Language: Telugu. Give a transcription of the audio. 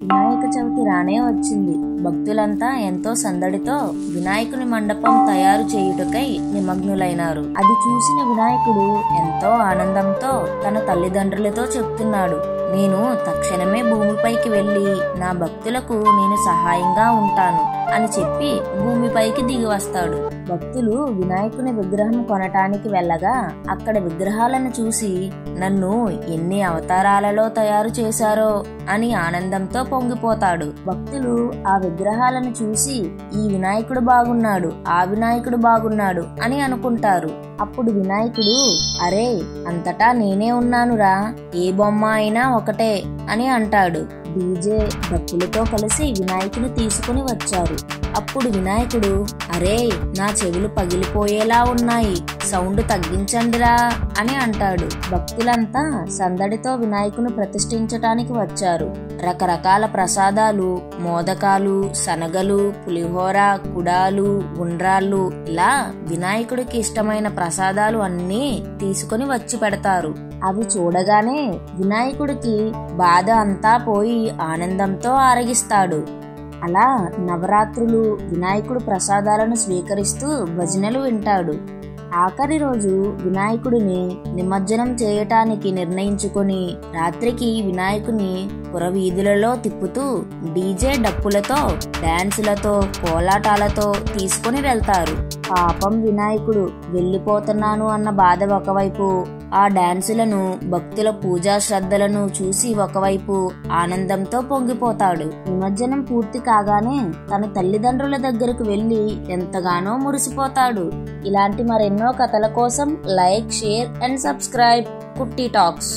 వినాయక చవితి రానే వచ్చింది. భక్తులంతా ఎంతో సందడితో వినాయకుని మండపం తయారు చేయుటకై నిమగ్నులైనారు. అది చూసిన వినాయకుడు ఎంతో ఆనందంతో తన తల్లిదండ్రులతో చెప్తున్నాడు, నేను తక్షణమే భూమిపైకి వెళ్లి నా భక్తులకు నేను సహాయంగా ఉంటాను అని చెప్పి భూమిపైకి దిగి వస్తాడు. భక్తులు వినాయకుని విగ్రహం కొనటానికి వెళ్ళగా అక్కడ విగ్రహాలను చూసి నన్ను ఎన్ని అవతారాలలో తయారు చేశారో అని ఆనందంతో పొంగిపోతాడు. భక్తులు ఆ విగ్రహాలను చూసి ఈ వినాయకుడు బాగున్నాడు, ఆ వినాయకుడు బాగున్నాడు అని అనుకుంటారు. అప్పుడు వినాయకుడు, అరే అంతటా నేనే ఉన్నానురా, ఏ బొమ్మ అయినా ఒకటే అని అంటాడు. డీజే డప్పులతో కలిసి వినాయకుని తీసుకుని వచ్చారు. అప్పుడు వినాయకుడు, అరే నా చెవులు పగిలిపోయేలా ఉన్నాయి, సౌండ్ తగ్గించండిరా అని అంటాడు. భక్తులంతా సందడితో వినాయకుని ప్రతిష్ఠించటానికి వచ్చారు. రకరకాల ప్రసాదాలు, మోదకాలు, శనగలు, పులిహోర, కుడాలు, ఉండ్రాళ్ళు ఇలా వినాయకుడికి ఇష్టమైన ప్రసాదాలు అన్నీ తీసుకుని వచ్చి పెడతారు. అవి చూడగానే వినాయకుడికి బాధ అంతా పోయి ఆనందంతో ఆరగిస్తాడు. అలా నవరాత్రులు వినాయకుడు ప్రసాదాలను స్వీకరిస్తూ భజనలు వింటాడు. ఆఖరి రోజు వినాయకుడిని నిమజ్జనం చేయటానికి నిర్ణయించుకొని రాత్రికి వినాయకుని పురవీధులలో తిప్పుతూ డీజే డప్పులతో, డాన్సులతో, కోలాటాలతో తీసుకుని వెళ్తారు. పాపం వినాయకుడు వెళ్ళిపోతున్నాను అన్న బాధ ఒకవైపు, ఆ డాన్సులను, భక్తుల పూజా శ్రద్ధలను చూసి ఒకవైపు ఆనందంతో పొంగిపోతాడు. నిమజ్జనం పూర్తి కాగానే తన తల్లిదండ్రుల దగ్గరకు వెళ్లి ఎంతగానో మురిసిపోతాడు. ఇలాంటి మరెన్నో కథల కోసం లైక్, షేర్ అండ్ సబ్స్క్రైబ్ కుట్టి టాక్స్.